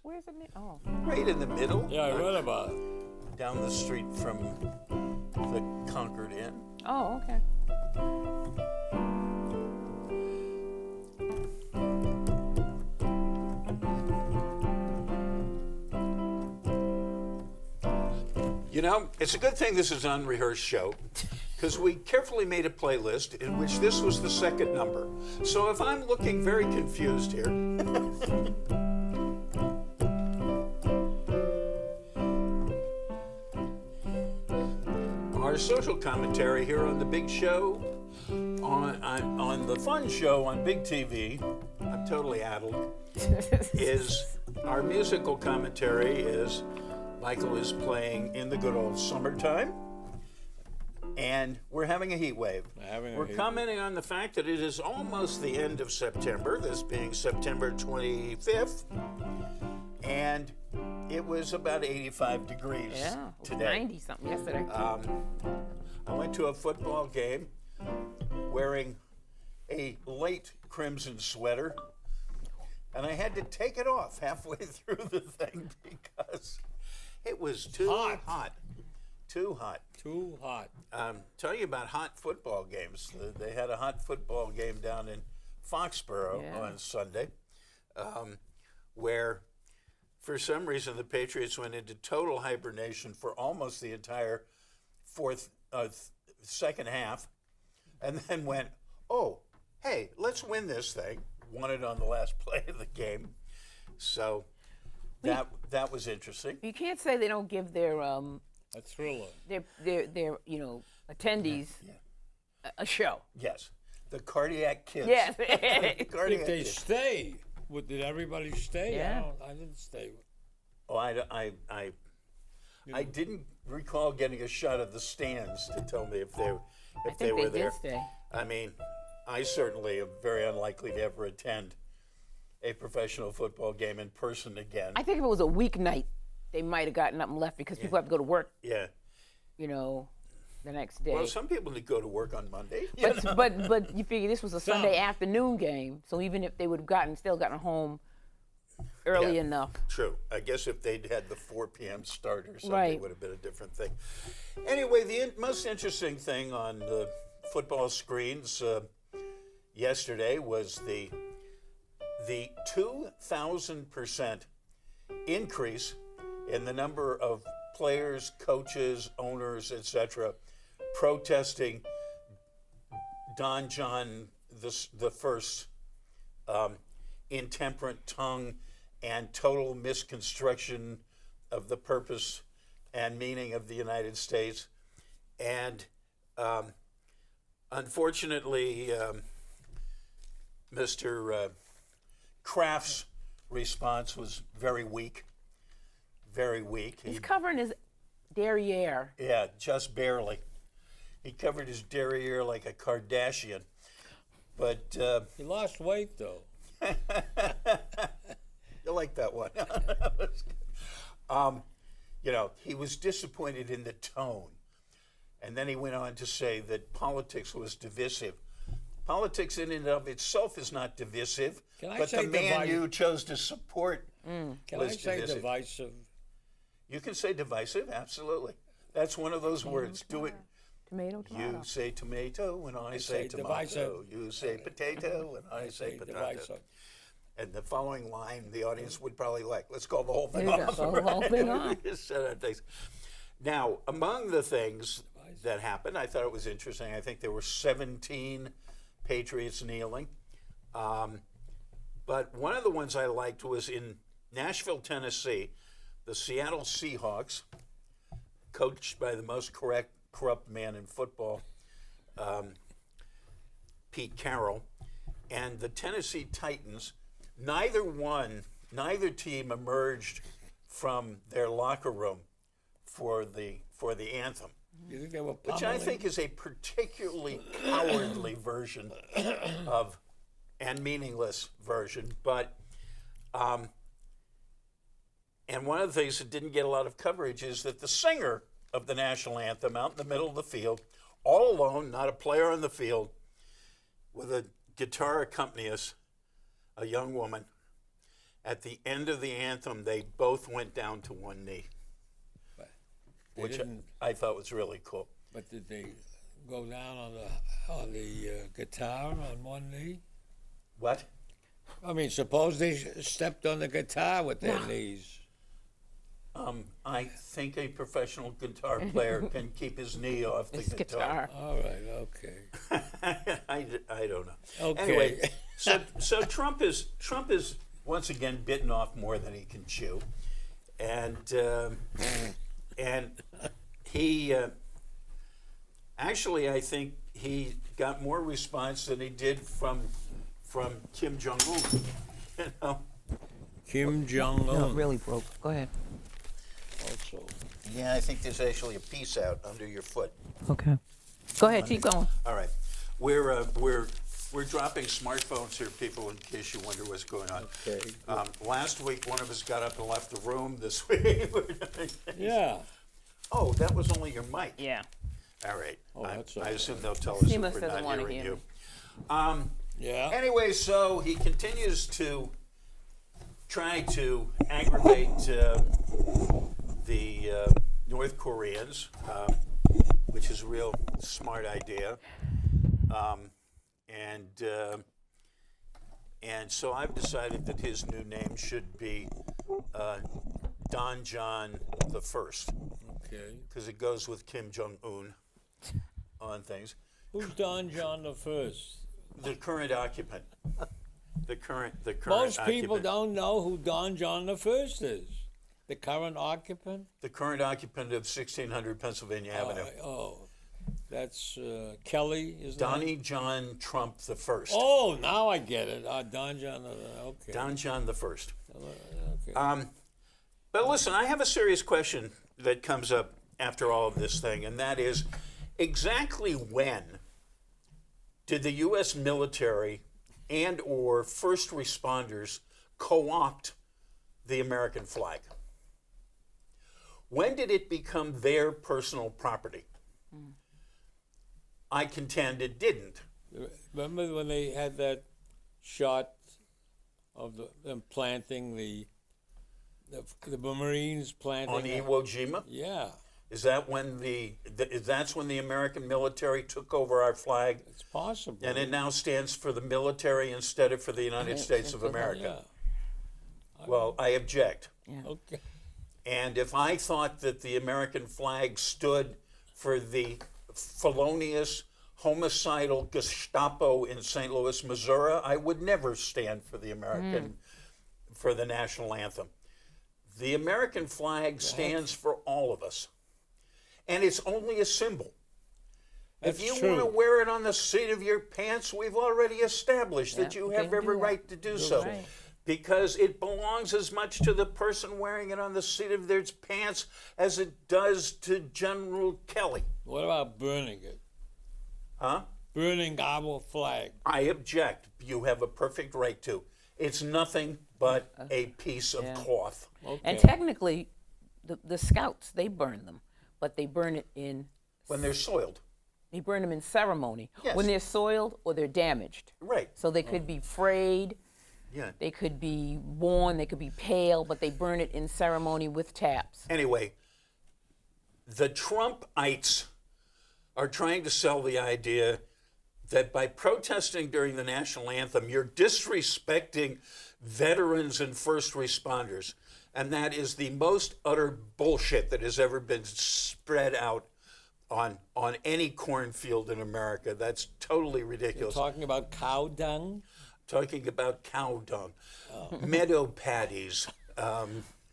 Where's the Oh. Right in the middle. Yeah, I read about it. Down the street from the Concord Inn. Oh, okay. You know, it's a good thing this is an unrehearsed show, because we carefully made a playlist in which this was the second number. So if I'm looking very confused here, our social commentary here on the big show, on the fun show on Big TV, I'm totally addled, is our musical commentary is Michael is playing In the Good Old Summertime, and we're having a heat wave. We're commenting on the fact that it is almost the end of September, this being September 25th, and it was about 85 degrees today. 90-something yesterday. I went to a football game wearing a light crimson sweater, and I had to take it off halfway through the thing because it was too hot. Too hot. Too hot. Tell you about hot football games. They had a hot football game down in Foxborough on Sunday, where for some reason the Patriots went into total hibernation for almost the entire second half, and then went, oh, hey, let's win this thing. Won it on the last play of the game. So that was interesting. You can't say they don't give their A thriller. their attendees a show. Yes. The cardiac kids. Yes. Cardiac If they kids. stay, did everybody stay? Yeah. I didn't stay. Oh, I didn't recall getting a shot of the stands to tell me if they were there. Did stay. I mean, I certainly am very unlikely to ever attend a professional football game in person again. I think if it was a weeknight, they might have gotten up and left because people have to go to work, Yeah. the next day. Well, some people need to go to work on Monday. But you figure this was a Sunday afternoon game, so even if they would have still gotten home early Yeah. enough. True. I guess if they'd had the 4 p.m. start or something, Right. it would have been a different thing. Anyway, the most interesting thing on the football screens yesterday was the 2,000% increase in the number of players, coaches, owners, etc., protesting Don John the First's intemperate tongue and total misconstruction of the purpose and meaning of the United States. And unfortunately, Mr. Kraft's response was very weak. Very weak. He's covering his derriere. Yeah, just barely. He covered his derriere like a Kardashian. But He lost weight, though. you like that one. He was disappointed in the tone. And then he went on to say that politics was divisive. Politics in and of itself is not divisive, Can I but say the man divisive? you chose to support Can I was say divisive. divisive? You can say divisive, absolutely. That's one of those words. Do it. Tomato. You say tomato and I say say tomato. divisive. You say potato and I say potato. Divisive. And the following line, the audience would probably like. Let's call the whole thing There you off. go, the whole thing off. Now, among the things that happened, I thought it was interesting. I think there were 17 Patriots kneeling. But one of the ones I liked was in Nashville, Tennessee, the Seattle Seahawks, coached by the most corrupt man in football, Pete Carroll, and the Tennessee Titans. Neither team emerged from their locker room for the anthem, You think they were which I pummeling? think is a particularly cowardly version of, and meaningless version. But, and one of the things that didn't get a lot of coverage is that the singer of the national anthem out in the middle of the field, all alone, not a player on the field, with a guitar accompanist, a young woman, at the end of the anthem, they both went down to one knee, They which didn't, I thought was really cool. but did they go down on the guitar on one knee? What? I mean, suppose they stepped on the guitar with their knees. I think a professional guitar player can keep his knee off the His guitar. All right, okay. I don't know. Okay. Anyway, so Trump is once again bitten off more than he can chew, and he actually I think he got more response than he did from Kim Jong Un. You know. Kim Jong Un. No, it really broke. Go ahead. Also. Yeah, I think there's actually a piece out under your foot. Okay. Go ahead. Keep going. All right, we're dropping smartphones here, people, in case you wonder what's going on. Okay. Last week, one of us got up and left the room. This week, we're doing things. Yeah. Oh, that was only your mic. Yeah. All right. Oh, that's all I right. assume they'll tell us if Seamus we're doesn't not wanna hearing hear you. me. Yeah. Anyway, so he continues to try to aggravate the North Koreans, which is a real smart idea. And so I've decided that his new name should be Don John the First, Okay. because it goes with Kim Jong Un on things. Who's Don John the First? The current occupant. The current Most people occupant. don't know who Don John the First is. The current occupant? The current occupant of 1600 Pennsylvania Avenue. That's Kelly, isn't Donnie John Trump the First. Oh, now I get it. Don John. Okay. Don John the First. Okay. But listen, I have a serious question that comes up after all of this thing, and that is, exactly when did the U.S. military and or first responders co-opt the American flag? When did it become their personal property? I contend it didn't. Remember when they had that shot of them planting the Marines planting On Iwo Jima? Yeah, Is that when that's when the American military took over our flag, it's possible. and it now stands for the military instead of for the United States of America? Yeah. Well, I object. Okay. And if I thought that the American flag stood for the felonious, homicidal Gestapo in St. Louis, Missouri, I would never stand for the for the national anthem. The American flag stands for all of us. And it's only a symbol. That's if you true. want to wear it on the seat of your pants, we've already established that Yeah, you you have can do every that. right to do so. right. Because it belongs as much to the person wearing it on the seat of their pants as it does to General Kelly. What about burning it? Huh? Burning our flag. I object. You have a perfect right to. It's nothing but a piece of cloth. Okay. And technically, the scouts, they burn them, but they burn it in When they're soiled. They burn them in ceremony Yes. when they're soiled or they're damaged. Right. So they could be frayed, Yeah. they could be worn, they could be pale, but they burn it in ceremony with taps. Anyway, the Trumpites are trying to sell the idea that by protesting during the national anthem, you're disrespecting veterans and first responders. And that is the most utter bullshit that has ever been spread out on any cornfield in America. That's totally ridiculous. Talking about cow dung? Talking about cow dung, meadow patties. What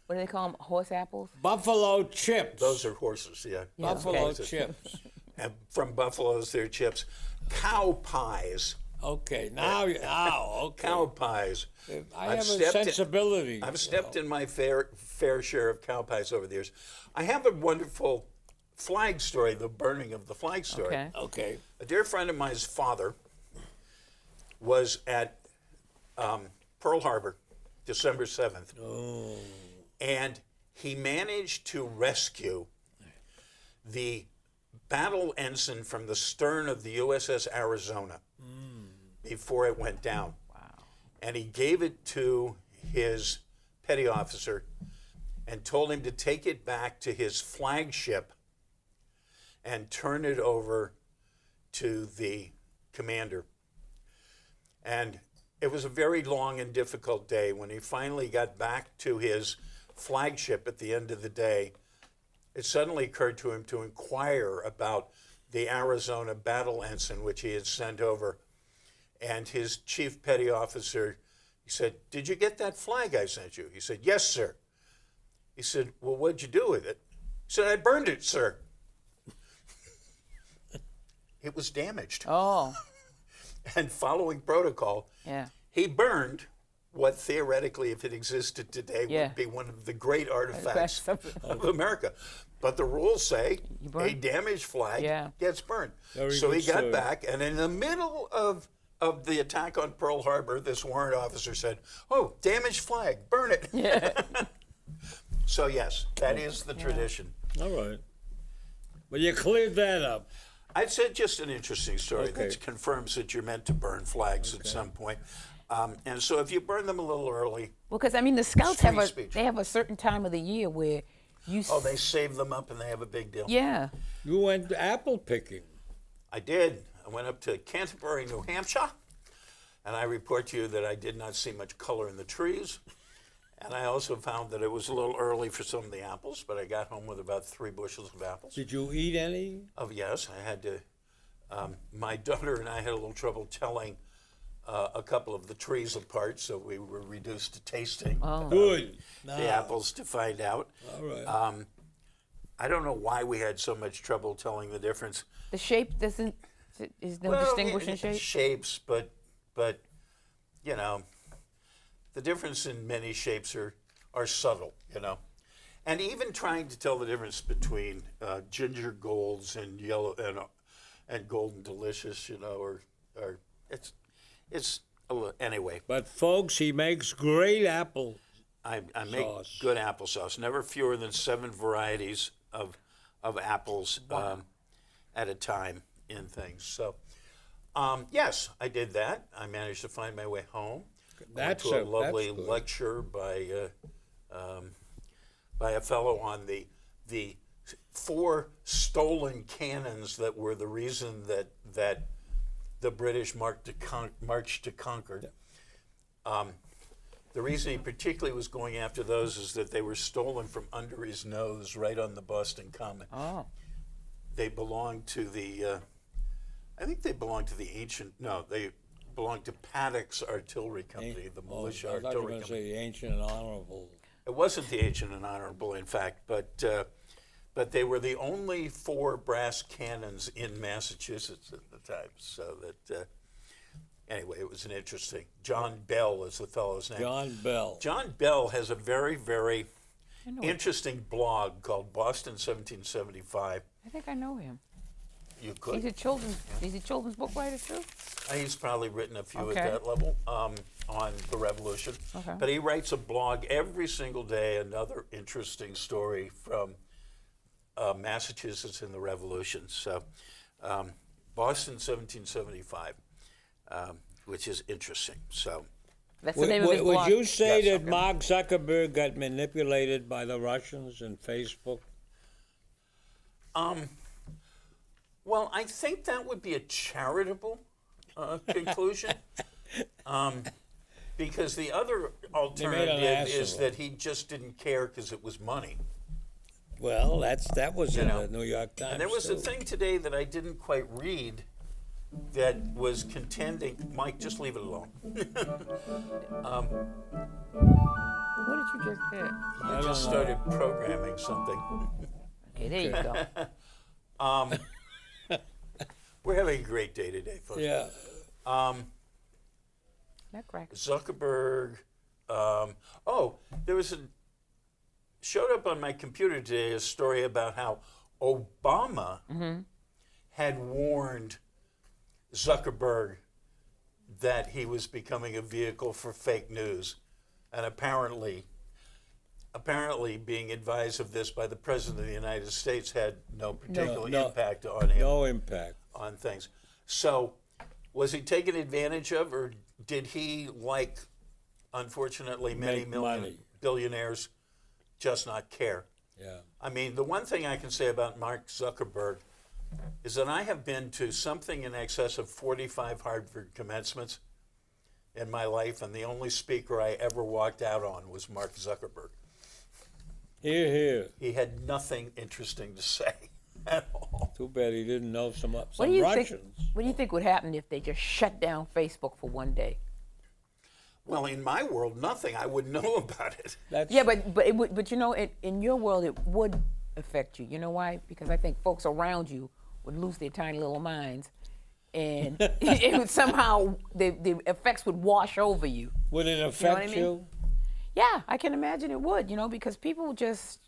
do they call them? Horse apples? Buffalo chips. Those are horses, yeah. Buffalo Okay. chips. And from buffaloes, they're chips. Cow pies. Okay, now, okay. Cow pies. I I've have a stepped in- sensibility. I've stepped in my fair share of cow pies over the years. I have a wonderful flag story, the burning of the flag story. Okay. Okay. A dear friend of mine's father was at Pearl Harbor, December 7th. Oh. And he managed to rescue the battle ensign from the stern of the USS Arizona before it went down. Wow. And he gave it to his petty officer and told him to take it back to his flagship and turn it over to the commander. And it was a very long and difficult day. When he finally got back to his flagship at the end of the day, it suddenly occurred to him to inquire about the Arizona battle ensign, which he had sent over. And his chief petty officer, he said, "Did you get that flag I sent you?" He said, "Yes, sir." He said, "Well, what'd you do with it?" He said, "I burned it, sir." It was damaged. Oh, And following protocol, yeah. he burned what theoretically, if it existed today, Yeah. would be one of the great artifacts Artifacts of America. But the rules say burn- a damaged flag Yeah. gets burned. Very So he good got story. back, and in the middle of the attack on Pearl Harbor, this warrant officer said, "Oh, damaged flag, burn it." Yeah. So yes, that is the tradition. All right. Well, you cleared that up. I'd say just an interesting story Okay. that confirms that you're meant to burn flags at some point. And so if you burn them a little early, Well, because I mean, the scouts free have a speech. they have a certain time of the year where you. they save them up and they have a big deal. Yeah. You went apple picking. I did. I went up to Canterbury, New Hampshire, and I report to you that I did not see much color in the trees. And I also found that it was a little early for some of the apples, but I got home with about 3 bushels of apples. Did you eat any? Oh, yes, I had to. My daughter and I had a little trouble telling a couple of the trees apart, so we were reduced to tasting Good. the apples to find out. All right. I don't know why we had so much trouble telling the difference. The shape doesn't is no distinguishing shape. Shapes, but you know, the difference in many shapes are subtle, you know. And even trying to tell the difference between ginger golds and yellow and golden delicious, you know, or it's a anyway. But folks, he makes great apple. I make Sauce. good applesauce. Never fewer than 7 varieties of apples at a time in things. So, yes, I did that. I managed to find my way home. Went to a lovely that's good. lecture by a fellow on the 4 stolen cannons that were the reason that the British marched to Concord. The reason he particularly was going after those is that they were stolen from under his nose right on the Boston Common. Oh. They belonged to the, I think they belonged to the they belonged to Paddock's Artillery Company, the militia I thought you were artillery going to company. say the ancient and honorable. It wasn't the Ancient and Honorable, in fact, but they were the only 4 brass cannons in Massachusetts at the time. So that, anyway, it was an interesting. John Bell is the fellow's name. John Bell. John Bell has a very, very interesting blog called Boston 1775. I think I know him. You could. He's a children's book writer too. He's probably written a few Okay. at that level on the Revolution. Okay. But he writes a blog every single day, another interesting story from Massachusetts in the Revolution. So Boston 1775, which is interesting. So That's the name of his Would blog. you say Yes, that okay. Mark Zuckerberg got manipulated by the Russians and Facebook? well, I think that would be a charitable conclusion. Because the other alternative ass is of that he just didn't care because it was money. Well, that was in know. the New York Times. And there was a too. thing today that I didn't quite read that was contending. Mike, just leave it alone. What did you just hit? I just started programming something. Okay, there you go. We're having a great day today, folks. Yeah. Nutcracker. Zuckerberg. There was showed up on my computer today a story about how Obama had warned Zuckerberg that he was becoming a vehicle for fake news, and apparently being advised of this by the President of the United States had no particular No. impact on him No impact. on things. So, was he taken advantage of, or did he, like, unfortunately, many Make million money. billionaires just not care. Yeah. I mean, the one thing I can say about Mark Zuckerberg is that I have been to something in excess of 45 Harvard commencements in my life, and the only speaker I ever walked out on was Mark Zuckerberg. Here, here. He had nothing interesting to say at all. Too bad he didn't know some What do you think? Russians. What do you think would happen if they just shut down Facebook for one day? Well, in my world, nothing. I wouldn't know about it. That's, Yeah, but it would. But you know, in your world, it would affect you. You know why? Because I think folks around you would lose their tiny little minds, and it would somehow the effects would wash over you. would it what affect I mean? you? Yeah, I can imagine it would. You know, because people just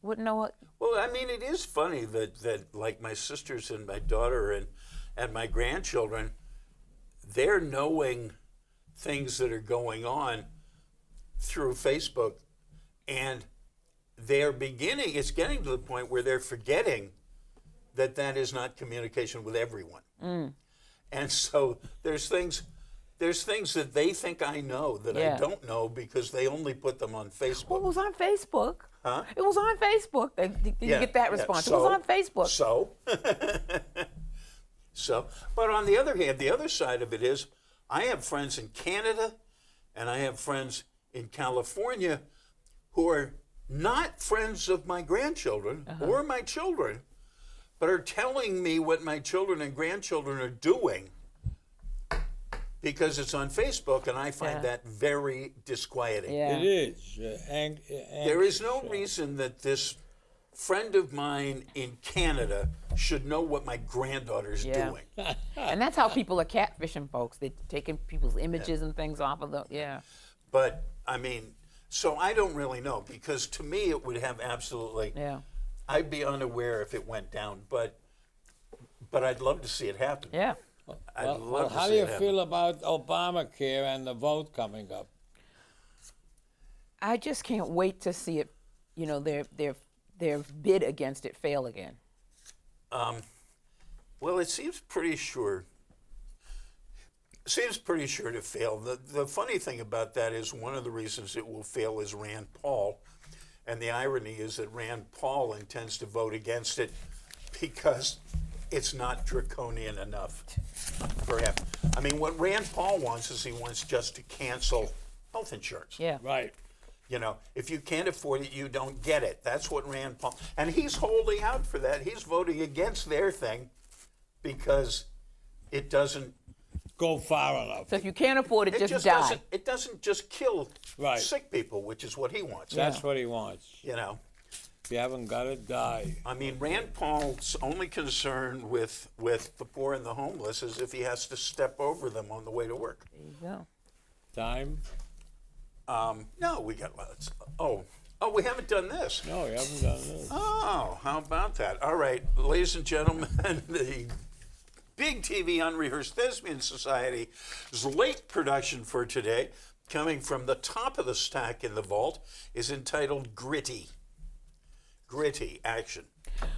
wouldn't know what. Well, I mean, it is funny that like my sisters and my daughter and my grandchildren, they're knowing things that are going on through Facebook, and it's getting to the point where they're forgetting that is not communication with everyone. And so there's things that they think I know that Yeah. I don't know because they only put them on Facebook. Well, it was on Facebook. Huh? It was on Facebook. Did you get that response? It was on Facebook. So, but on the other hand, the other side of it is I have friends in Canada and I have friends in California who are not friends of my grandchildren or my children, but are telling me what my children and grandchildren are doing because it's on Facebook, and I find that very disquieting. Yeah. It is. There is no reason that this friend of mine in Canada should know what my granddaughter's Yeah. doing. And that's how people are catfishing folks. They're taking people's images and things off of them. Yeah. But, I mean, so I don't really know, because to me it would have absolutely, Yeah. I'd be unaware if it went down, but I'd love to see it happen. Yeah. I'd Well, love to how see do you it happen. feel about Obamacare and the vote coming up? I just can't wait to see it, you know, their bid against it fail again. Well, it seems pretty sure. Seems pretty sure to fail. The funny thing about that is one of the reasons it will fail is Rand Paul, and the irony is that Rand Paul intends to vote against it because it's not draconian enough for him. I mean, what Rand Paul wants is he wants just to cancel health insurance. Yeah. Right. You know, if you can't afford it, you don't get it. That's what Rand Paul, and he's holding out for that. He's voting against their thing because it doesn't. Go far enough. So if you can't afford it, It just just die. doesn't. It doesn't just kill Right. sick people, which is what he wants. That's what he wants. You know, If you haven't got it, die. I mean, Rand Paul's only concern with the poor and the homeless is if he has to step over them on the way to work. There you go. Time? No, we got lots. Oh, we haven't done this. No, you haven't done this. Oh, how about that? All right, ladies and gentlemen, the Big TV Unrehearsed Thespian Society's late production for today, coming from the top of the stack in the vault, is entitled Gritty. Gritty action.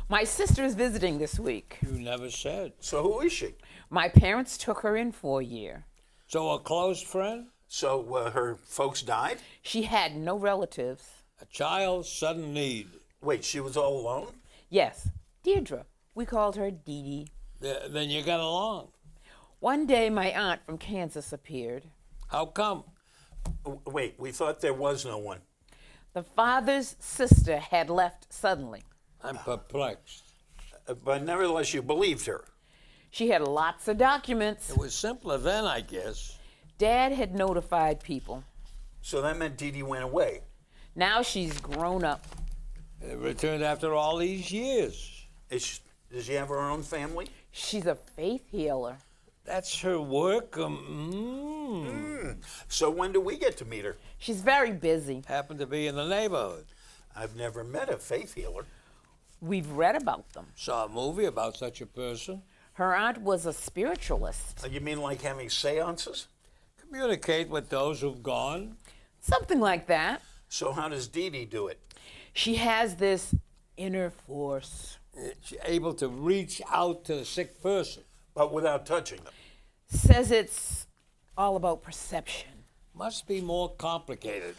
My sister is visiting this week. You never said. So who is she? My parents took her in for a year. So a close friend? So her folks died? She had no relatives. A child's sudden need. Wait, she was all alone? Yes, Deirdre. We called her Dee Dee. Then you got along. One day, my aunt from Kansas appeared. How come? Wait, we thought there was no one. The father's sister had left suddenly. I'm perplexed. But nevertheless, you believed her. She had lots of documents. It was simpler then, I guess. Dad had notified people. So that meant Dee Dee went away. Now she's grown up. It returned after all these years. Does she have her own family? She's a faith healer. That's her work. So when do we get to meet her? She's very busy. Happened to be in the neighborhood. I've never met a faith healer. We've read about them. Saw a movie about such a person. Her aunt was a spiritualist. You mean like having seances? Communicate with those who've gone. Something like that. So how does Dee Dee do it? She has this inner force. She's able to reach out to the sick person. But without touching them. Says it's all about perception. Must be more complicated.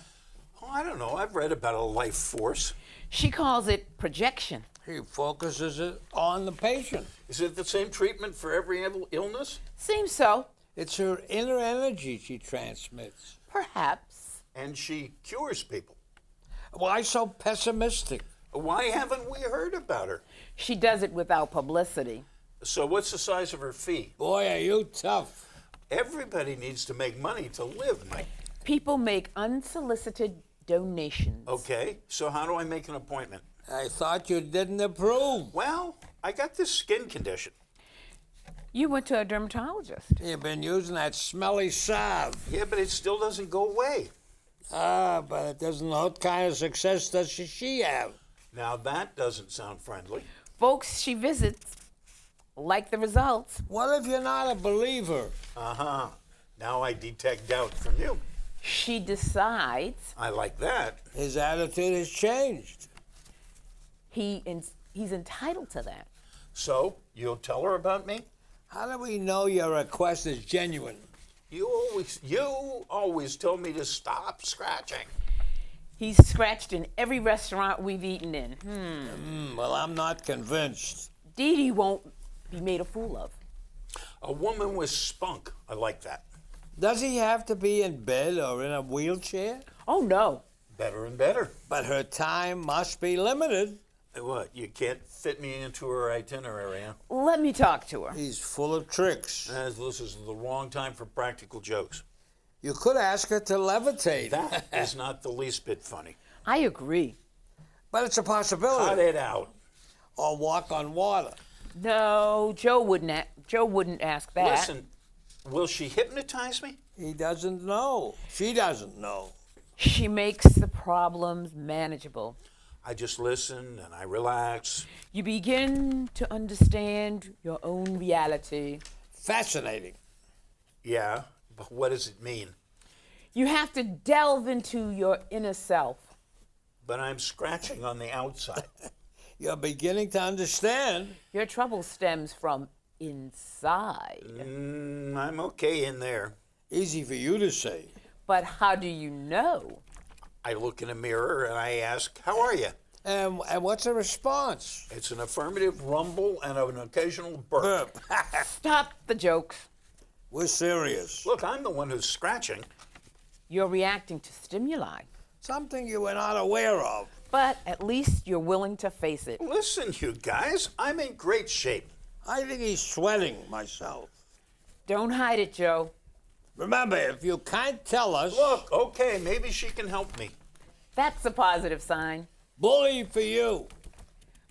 Oh, I don't know. I've read about a life force. She calls it projection. He focuses it on the patient. Is it the same treatment for every illness? Seems so. It's her inner energy she transmits. Perhaps. And she cures people. Why so pessimistic? Why haven't we heard about her? She does it without publicity. So what's the size of her fee? Boy, are you tough. Everybody needs to make money to live, Mike. People make unsolicited donations. Okay, so how do I make an appointment? I thought you didn't approve. Well, I got this skin condition. You went to a dermatologist. You've been using that smelly salve. Yeah, but it still doesn't go away. Ah, but it doesn't. What kind of success does she have? Now that doesn't sound friendly. Folks she visits like the results. What if you're not a believer? Uh-huh. Now I detect doubt from you. She decides I like that. His attitude has changed. he's entitled to that. So, you'll tell her about me? How do we know your request is genuine? You always told me to stop scratching. He's scratched in every restaurant we've eaten in. Well, I'm not convinced. Dee Dee won't be made a fool of. A woman with spunk. I like that. Does he have to be in bed or in a wheelchair? Oh, no. Better and better. But her time must be limited. What, you can't fit me into her itinerary, huh? Let me talk to her. He's full of tricks. This is the wrong time for practical jokes. You could ask her to levitate. That is not the least bit funny. I agree. But it's a Cut possibility. it out. Or walk on water. No, Joe wouldn't ask that. Listen, will she hypnotize me? He doesn't know. She doesn't know. She makes the problems manageable. I just listen and I relax. You begin to understand your own reality. Fascinating. Yeah, but what does it mean? You have to delve into your inner self. But I'm scratching on the outside. You're beginning to understand. Your trouble stems from inside. I'm okay in there. Easy for you to say. But how do you know? I look in a mirror and I ask, how are you? And what's the response? It's an affirmative rumble and an occasional burp. Stop the jokes. We're serious. Look, I'm the one who's scratching. You're reacting to stimuli. Something you were not aware of. But at least you're willing to face it. Listen, you guys, I'm in great shape. I think he's sweating myself. Don't hide it, Joe. Remember, if you can't tell us, Look, okay, maybe she can help me. That's a positive sign. bully for you.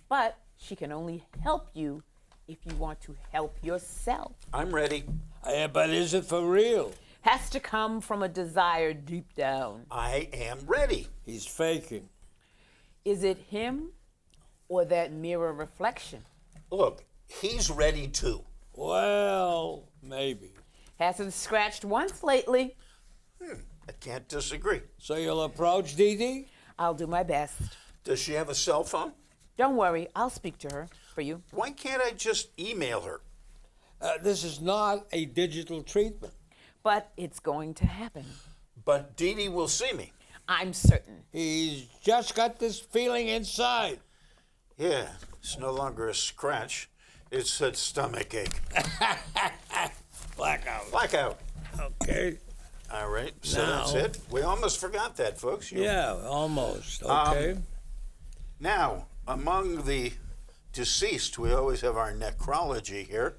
But she can only help you if you want to help yourself. I'm ready. Yeah, but is it for real? Has to come from a desire deep down. I am ready. He's faking. Is it him or that mirror reflection? Look, he's ready too. Well, maybe. Hasn't scratched once lately. I can't disagree. So you'll approach Dee Dee? I'll do my best. Does she have a cell phone? Don't worry, I'll speak to her for you. Why can't I just email her? This is not a digital treatment. But it's going to happen. But Dee Dee will see me. I'm certain. He's just got this feeling inside. Yeah, it's no longer a scratch. It's a stomach ache. Blackout. Blackout. Okay. All right, so Now- that's it. We almost forgot that, folks. Yeah, almost. Okay. Now, among the deceased, we always have our necrology here,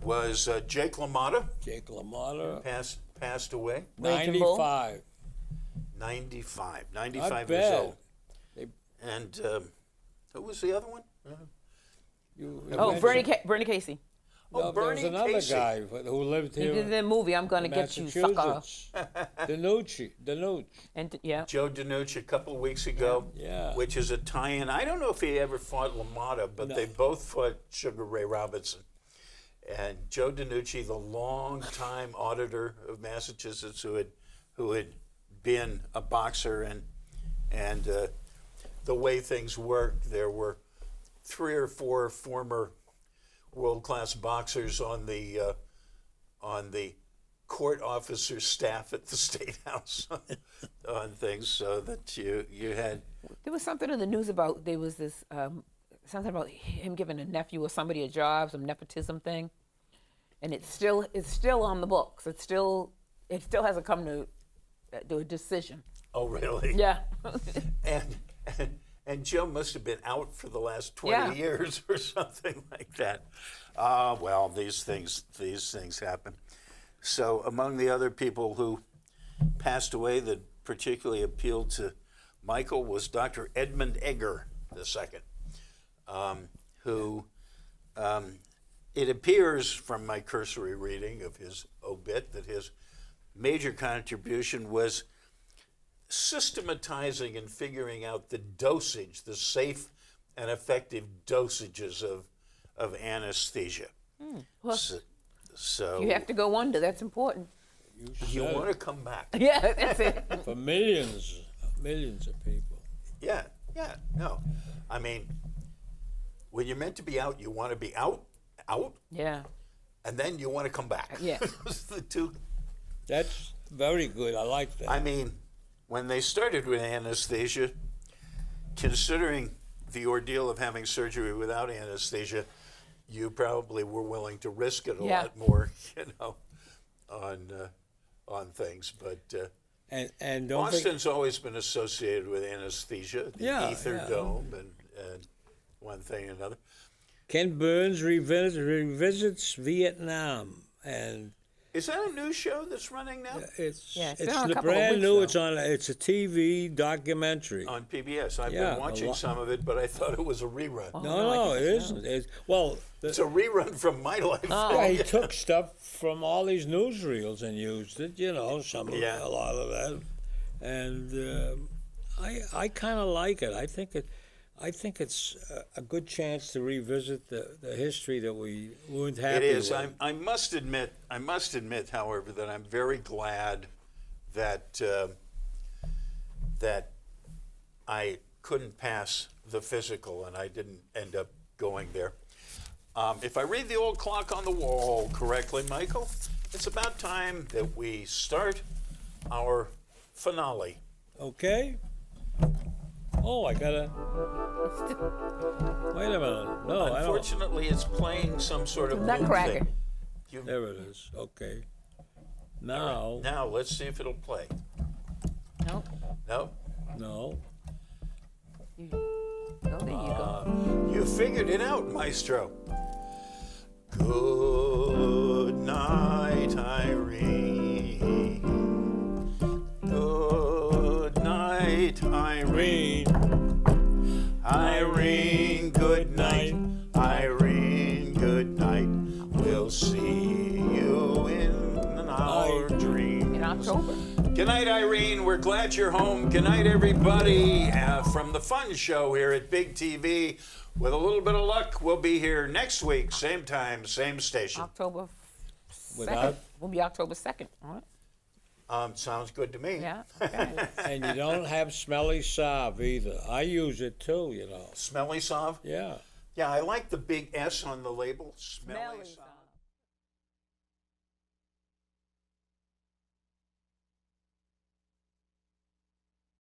was Jake LaMotta, Jake LaMotta, passed away, Raging Bull. 95. 95 Not years bad. old. And who was the other one? You Oh, mentioned- Bernie Casey. Oh, there was Bernie another Casey. guy who lived He here did the movie, I'm Gonna in Get You, Sucker. Massachusetts. Danucci. And yeah. Joe DiNucci a couple of weeks ago, Yeah. which is a tie-in. I don't know if he ever fought LaMotta, but No. they both fought Sugar Ray Robinson. And Joe DiNucci, the longtime auditor of Massachusetts, who had been a boxer, and the way things worked, there were 3 or 4 former world-class boxers on the court officer staff at the State House on things, so that you had. There was something in the news about there was this something about him giving a nephew or somebody a job, some nepotism thing, and it's still on the books. It still hasn't come to a decision. Oh, really? Yeah. And Joe must have been out for the last 20 Yeah. years or something like that. Well, these things happen. So among the other people who passed away that particularly appealed to Michael was Dr. Edmund Egger II, who it appears from my cursory reading of his obit that his major contribution was systematizing and figuring out the dosage, the safe and effective dosages of anesthesia. Well, So you have to go under. That's important. you want to come back. Yeah, that's it. For millions of people. Yeah, no. I mean, when you're meant to be out, you want to be out, Yeah. and then you want to come back. Yeah. The two. That's very good. I like that. I mean, when they started with anesthesia, considering the ordeal of having surgery without anesthesia, you probably were willing to risk it a Yeah. lot more, on things. But and don't think, Boston's always been associated with anesthesia, the Yeah, ether yeah. dome, and one thing and another. Ken Burns revisits Vietnam, and Is that a new show that's running now? it's Yeah, it's been it's on a the couple of brand weeks new. now. It's on. It's a TV documentary. On PBS. I've Yeah, been a watching lot. some of it, but I thought it was a rerun. Oh. No, I it think it's isn't. It's, well, It's a rerun from my life. yeah, he took stuff from all these newsreels and used it. Some Yeah. a lot of that, and I kind of like it. I think it's a good chance to revisit the history that we weren't happy It is. with. I must admit, however, that I'm very glad that that I couldn't pass the physical and I didn't end up going there. If I read the old clock on the wall correctly, Michael, it's about time that we start our finale. Okay. Oh, I gotta. Wait a minute. No, I don't. Unfortunately, it's playing some sort of loop Nutcracker. thing. You- There it is. Okay. Now, Now let's see if it'll play. No. No, no. Oh, there you go. you figured it out, Maestro. Good night, Irene. Good night, Irene. Irene, good night. Irene, good night. We'll see you in our dreams. In October. Good night, Irene. We're glad you're home. Good night, everybody. From the Fun Show here at Big TV. With a little bit of luck, we'll be here next week, same time, same station. October 2nd. Without- Will be October 2nd. All right. Sounds good to me. Yeah. Okay. And you don't have smelly salve either. I use it too, Smelly Sov? Yeah. Yeah, I like the big S on the label. Smelly Smelly Sov.